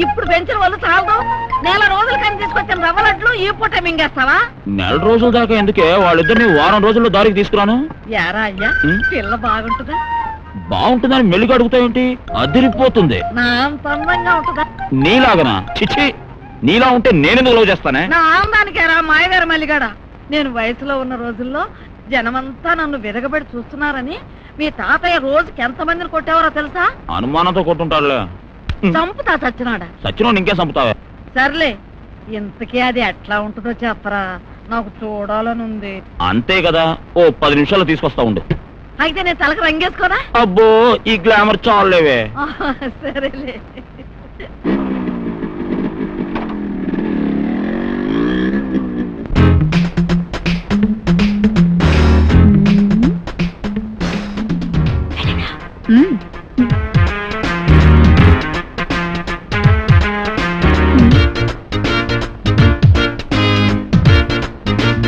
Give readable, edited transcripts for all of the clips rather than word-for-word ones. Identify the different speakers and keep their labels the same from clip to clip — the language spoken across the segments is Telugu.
Speaker 1: ఇప్పుడు పెంచిన వాళ్ళు చాలదు. నెల రోజుల కానీ తీసుకొచ్చిన రవ్వలట్లు ఈ పూట మింగేస్తావా?
Speaker 2: నెల రోజుల దాకా ఎందుకే, వాళ్ళిద్దరిని వారం రోజుల్లో దారికి తీసుకురాను.
Speaker 1: యారా అయ్యా, పిల్ల బాగుంటుందా?
Speaker 2: బాగుంటుందని మెల్లిగా అడుగుతాయేంటి? అదిరిపోతుంది.
Speaker 1: నా అంత అందంగా ఉంటుందా?
Speaker 2: నీలాగనా? చిచ్చి, నీలా ఉంటే నేనెందుకు లవ్ చేస్తానే?
Speaker 1: నా ఆనందానికేరా మాయగారు మల్లిగాడ. నేను వయసులో ఉన్న రోజుల్లో జనమంతా నన్ను విరగబెట్టి చూస్తున్నారని మీ తాతయ్య రోజుకి ఎంతమందిని కొట్టేవారో తెలుసా?
Speaker 2: అనుమానంతో కొట్టుంటాడులే.
Speaker 1: చంపుతా చచ్చినాడా.
Speaker 2: సచ్చినోడు ఇంకే చంపుతావే.
Speaker 1: సర్లే, ఇంతకీ అది ఎట్లా ఉంటుందో చెప్పరా, నాకు చూడాలని ఉంది.
Speaker 2: అంతే కదా, ఓ 10 నిమిషాలు తీసుకొస్తా ఉండు.
Speaker 1: అయితే నేను తలకు రంగేసుకోనా?
Speaker 2: అబ్బో, ఈ గ్లామర్ చాలేవే.
Speaker 1: సరేలే.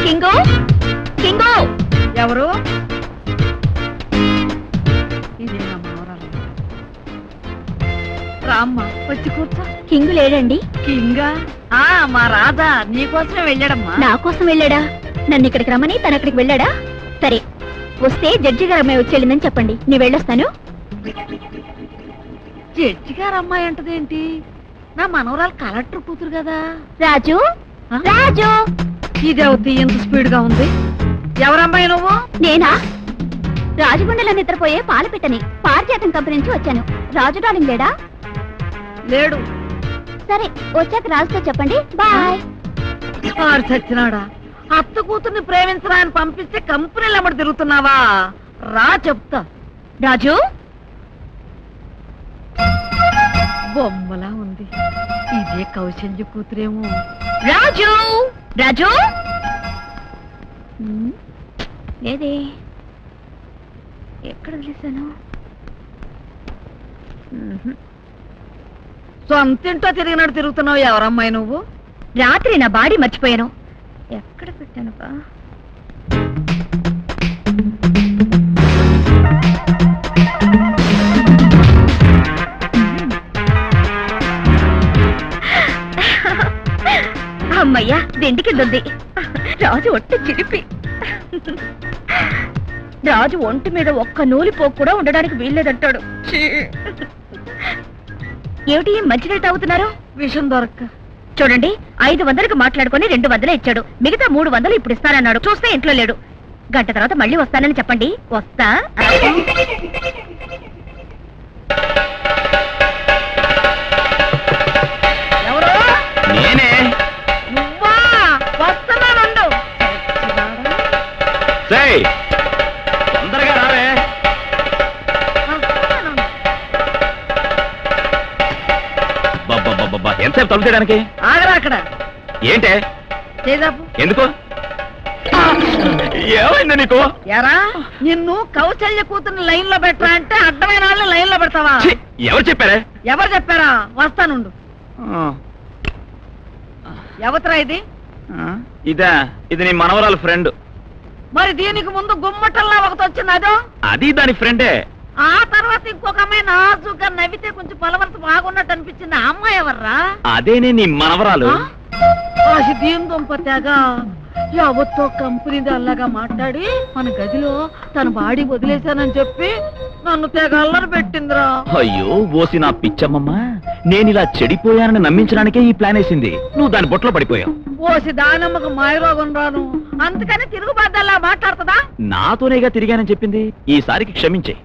Speaker 3: కింగో, కింగో.
Speaker 1: ఎవరు? ఇదే నా మనవరాలు. రామ్మ, వచ్చి కూర్చో.
Speaker 3: కింగు లేడండి.
Speaker 1: కింగా? మా రాధా నీకోసమే వెళ్ళాడమ్మా.
Speaker 3: నా కోసం వెళ్ళాడా? నన్ను ఇక్కడికి రమ్మని తను అక్కడికి వెళ్ళాడా? సరే, వస్తే జడ్జి గారు అమ్మాయి వచ్చేళ్ళిందని చెప్పండి, నీ వెళ్ళొస్తాను.
Speaker 1: జడ్జి గారు అమ్మాయి అంటదేంటి? నా మనవరాలు కలెక్టర్ కూతురు కదా.
Speaker 3: రాజు, రాజు.
Speaker 1: ఇదేవుద్ది ఎంత స్పీడ్ గా ఉంది? ఎవరమ్మాయి నువ్వు?
Speaker 3: నేనా? రాజగుండెలో నిద్రపోయే పాలు పెట్టని పారిజాతం కంపెనీ నుంచి వచ్చాను. రాజు డార్లింగ్ లేడా?
Speaker 1: లేడు.
Speaker 3: సరే, వచ్చాక రాజుతో చెప్పండి. బాయ్.
Speaker 1: చచ్చినాడా? అత్త కూతుర్ని ప్రేమించరా అని పంపిస్తే కంపెనీలు ఎమ్మడి తిరుగుతున్నావా? రా చెప్తా.
Speaker 3: రాజు,
Speaker 1: బొమ్మలా ఉంది. ఇదే కౌశల్య కూతురేమో.
Speaker 3: రాజు, రాజు. లేదే, ఎక్కడ వదిలేశాను?
Speaker 1: సొంతింటో తిరిగినట్టు తిరుగుతున్నావు. ఎవరమ్మాయి నువ్వు?
Speaker 3: రాత్రి నా బాడీ మర్చిపోయాను. ఎక్కడ పెట్టాను? అమ్మయ్యా, దిండి కింద ఉంది. రాజు ఒట్టి చిలిపి. రాజు ఒంటి మీద ఒక్క నూలిపోకు కూడా ఉండడానికి వీల్లేదంటాడు. ఏమిటి మంచినీళ్ళు తాగుతున్నారు?
Speaker 1: విషం దొరక్క.
Speaker 3: చూడండి, 500కి మాట్లాడుకుని 200 ఇచ్చాడు. మిగతా 300 ఇప్పుడు ఇస్తానన్నాడు. చూస్తే ఇంట్లో లేడు. గంట తర్వాత మళ్ళీ వస్తానని చెప్పండి. వస్తా.
Speaker 1: ఎవరు?
Speaker 2: నేనే.
Speaker 1: నువ్వా? వస్తున్నానుండు.
Speaker 2: తొందరగా రావే. ఎంతసేపు తలుపు చేయడానికి?
Speaker 1: ఆగరా అక్కడ.
Speaker 2: ఏంటే?
Speaker 1: చేదాపు.
Speaker 2: ఎందుకు? ఏమైంది నీకు?
Speaker 1: ఎరా, నిన్ను కౌశల్య కూతుర్ని లైన్ లో పెట్టరా అంటే అడ్డమైన వాళ్ళని లైన్ లో పెడతావా?
Speaker 2: ఎవరు చెప్పారే?
Speaker 1: ఎవరు చెప్పారా? వస్తానుండు. ఎవతరా ఇది?
Speaker 2: ఇదా? ఇది నీ మనవరాలు ఫ్రెండ్.
Speaker 1: మరి దీనికి ముందు గుమ్మటల్లా ఒకటి వచ్చింది, అదో?
Speaker 2: అది దాని ఫ్రెండే.
Speaker 1: ఆ తర్వాత ఇంకొక అమ్మాయి నాజుగా నవ్వితే కొంచెం పొలవలసి బాగున్నట్టు అనిపించింది. ఆ అమ్మాయి ఎవర్రా?
Speaker 2: అదేనే నీ మనవరాలు.
Speaker 1: దీని దుంపతేగా ఎవరితో కంపెనీ అల్లాగా మాట్లాడి మన గదిలో తన బాడీ వదిలేశానని చెప్పి నన్ను తెగ అల్లరి పెట్టిందిరా.
Speaker 2: అయ్యో ఓసి నా పిచ్చమ్మమ్మ, నేనిలా చెడిపోయానని నమ్మించడానికే ఈ ప్లాన్ వేసింది. నువ్వు దాని బొట్లో పడిపోయావు.
Speaker 1: ఓసి దానమ్మకు మాయరోగం రాను, అందుకని తిరుగుబాదల్లా మాట్లాడుతుందా?
Speaker 2: నాతోనేగా తిరిగానని చెప్పింది. ఈసారికి క్షమించే.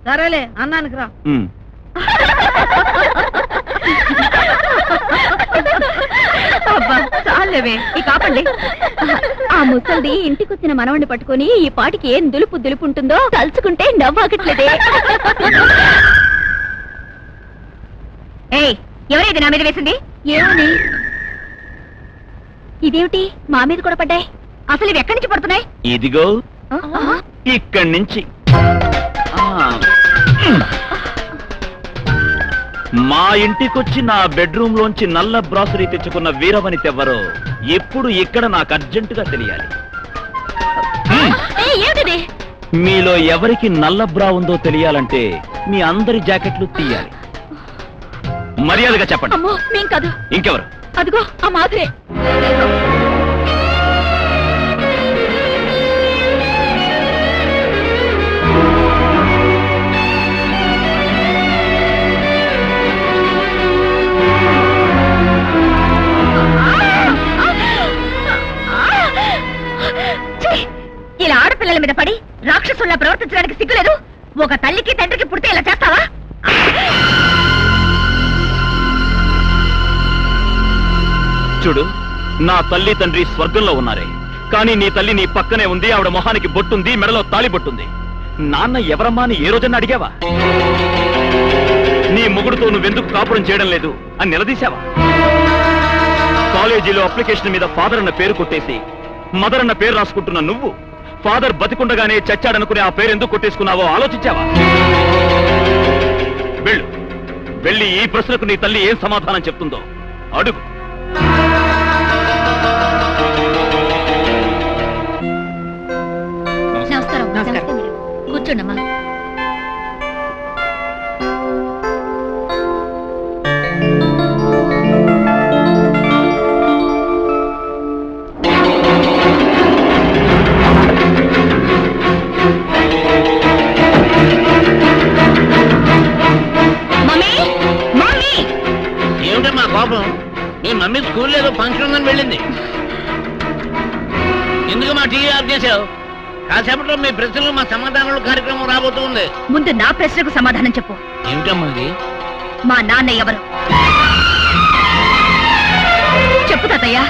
Speaker 1: సరేలే, అన్నానికి రా.
Speaker 3: చాలేవే, ఇక ఆపండి. ఆ ముసల్ది ఇంటికొచ్చిన మనవణ్ణి పట్టుకుని ఈ పాటికి ఏం దులుపు దులుపుంటుందో తలుచుకుంటే నవ్వాగట్లేదే. ఏయ్, ఎవరైతే నా మీద వేసింది? ఏమని? ఇదేమిటి మా మీద కూడా పడ్డాయి? అసలు ఇవి ఎక్కడి నుంచి పడుతున్నాయి?
Speaker 2: ఇదిగో ఇక్కడి నుంచి. మా ఇంటికొచ్చి నా బెడ్రూమ్ లోంచి నల్ల బ్రాసరీ తెచ్చుకున్న వీరవనితెవ్వరో ఎప్పుడు ఇక్కడ నాకు అర్జెంటుగా తెలియాలి. మీలో ఎవరికి నల్ల బ్రా ఉందో తెలియాలంటే మీ అందరి జాకెట్లు తీయాలి. మర్యాదగా చెప్పండి.
Speaker 3: అమ్మో మేం కాదు.
Speaker 2: ఇంకెవరు?
Speaker 3: అదిగో ఆ మాధురే. ఇలా ఆడపిల్లల మీద పడి రాక్షసుల్లా ప్రవర్తించడానికి సిగ్గులేదు? ఒక తల్లికి తండ్రికి పుడితే ఇలా చేస్తావా?
Speaker 2: చూడు, నా తల్లి తండ్రి స్వర్గంలో ఉన్నారే, కానీ నీ తల్లి నీ పక్కనే ఉంది. ఆవిడ మొహానికి బొట్టుంది, మెడలో తాళి బొట్టుంది. నాన్న ఎవరమ్మా అని ఏ రోజన్నా అడిగావా? నీ మొగుడుతో నువ్వెందుకు కాపురం చేయడం లేదు అని నిలదీశావా? కాలేజీలో అప్లికేషన్ మీద ఫాదర్ అన్న పేరు కొట్టేసి మదర్ అన్న పేరు రాసుకుంటున్న నువ్వు ఫాదర్ బతికుండగానే చచ్చాడనుకునే ఆ పేరు ఎందుకు కొట్టేసుకున్నావో ఆలోచించావా? వెళ్ళు, వెళ్ళి ఈ ప్రశ్నకు నీ తల్లి ఏం సమాధానం చెప్తుందో అడుగు.
Speaker 3: నమస్కారం. కూర్చోండమ్మా.
Speaker 4: ఏమిటమ్మా కోపం? మీ మమ్మీ స్కూల్ ఏదో ఫంక్షన్ ఉందని వెళ్ళింది. ఎందుకు మా టీవీ ఆఫ్ చేసావు? కాసేపట్లో మీ ప్రశ్నలు మా సమాధానాలు కార్యక్రమం రాబోతూ ఉంది.
Speaker 3: ముందు నా ప్రశ్నకు సమాధానం చెప్పు.
Speaker 4: ఏమిటమ్మా అది?
Speaker 3: మా నాన్న ఎవరు? చెప్పు తాతయ్య.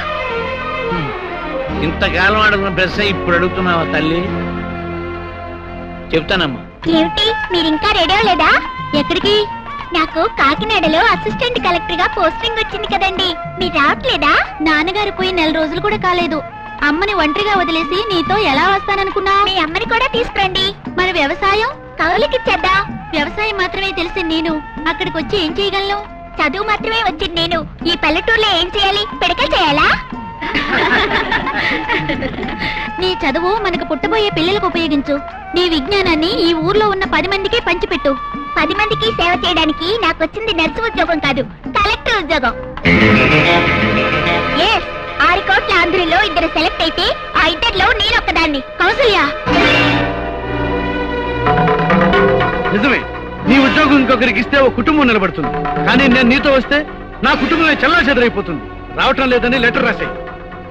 Speaker 4: ఇంతకాలం అడుగున్న ప్రశ్న ఇప్పుడు అడుగుతున్నావా తల్లి? చెప్తానమ్మా.
Speaker 5: ఏమిటి మీరింకా రెడీ అవ్వలేదా? ఎక్కడికి? నాకు కాకినాడలో అసిస్టెంట్ కలెక్టర్ గా పోస్టింగ్ వచ్చింది కదండి, మీరు రావట్లేదా? నాన్నగారు పోయి 4 రోజులు కూడా కాలేదు. అమ్మని ఒంటరిగా వదిలేసి నీతో ఎలా వస్తాననుకున్నా? మీ అమ్మని కూడా తీసుకురండి. మరి వ్యవసాయం కౌలుకిచ్చేద్దాం. వ్యవసాయం మాత్రమే తెలిసింది నేను, అక్కడికి వచ్చి ఏం చేయగలను? చదువు మాత్రమే వచ్చింది నేను, ఈ పల్లెటూరులో ఏం చేయాలి? పిడకలు చేయాలా? నీ చదువు మనకు పుట్టబోయే పిల్లలకు ఉపయోగించు. నీ విజ్ఞానాన్ని ఈ ఊర్లో ఉన్న 10 మందికి పంచిపెట్టు. 10 మందికి సేవ చేయడానికి నాకు వచ్చింది నర్సు ఉద్యోగం కాదు, కలెక్టర్ ఉద్యోగం. 6 కోట్ల ఆంధ్రులో 2 సెలెక్ట్ అయితే ఆ 2లో నేనొక్కదాన్ని. కౌసల్య.
Speaker 6: నిజమే, నీ ఉద్యోగం ఇంకొకరికి ఇస్తే ఓ కుటుంబం నిలబడుతుంది. కానీ నేను నీతో వస్తే నా కుటుంబమే చల్లా చెదరైపోతుంది. రావటం లేదని లెటర్ రాశాయి.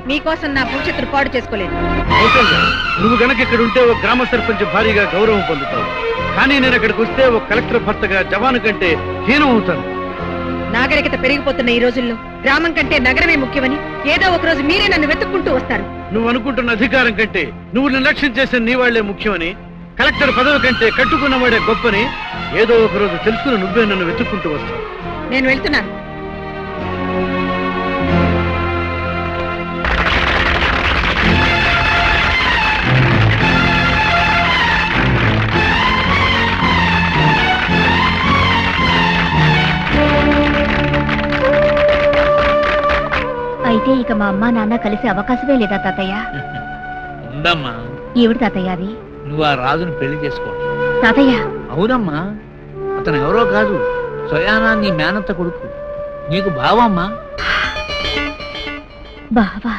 Speaker 1: మీకోసం నా భవిష్యత్తును పాడు చేసుకోలేదు.
Speaker 6: నువ్వు గనక ఇక్కడ ఉంటే ఓ గ్రామ సర్పంచ్ భారీగా గౌరవం పొందుతావు. కానీ నేను ఇక్కడికి వస్తే ఓ కలెక్టర్ భర్తగా జవాను కంటే హీనం అవుతాను.
Speaker 1: నాగరికత పెరిగిపోతున్న ఈ రోజుల్లో గ్రామం కంటే నగరమే ముఖ్యమని ఏదో ఒక రోజు మీరే నన్ను వెతుక్కుంటూ వస్తారు.
Speaker 6: నువ్వు అనుకుంటున్న అధికారం కంటే నువ్వు నిర్లక్ష్యం చేసిన నీ వాళ్లే ముఖ్యమని, కలెక్టర్ పదవి కంటే కట్టుకున్నవాడే గొప్పని ఏదో ఒక రోజు తెలుసుకుని నువ్వే నన్ను వెతుక్కుంటూ వస్తావు.
Speaker 1: నేను వెళ్తున్నాను.
Speaker 3: అయితే ఇక మా అమ్మ నాన్న కలిసే అవకాశమే లేదా తాతయ్య?
Speaker 4: ఉందమ్మా.
Speaker 3: ఏమిటి తాతయ్య అది?
Speaker 4: నువ్వు ఆ రాజును పెళ్లి చేసుకో.
Speaker 3: తాతయ్య.
Speaker 4: అవునమ్మా, అతను ఎవరో కాదు, స్వయానా నీ మేనత్త కొడుకు, నీకు బావమ్మా.
Speaker 3: బావా?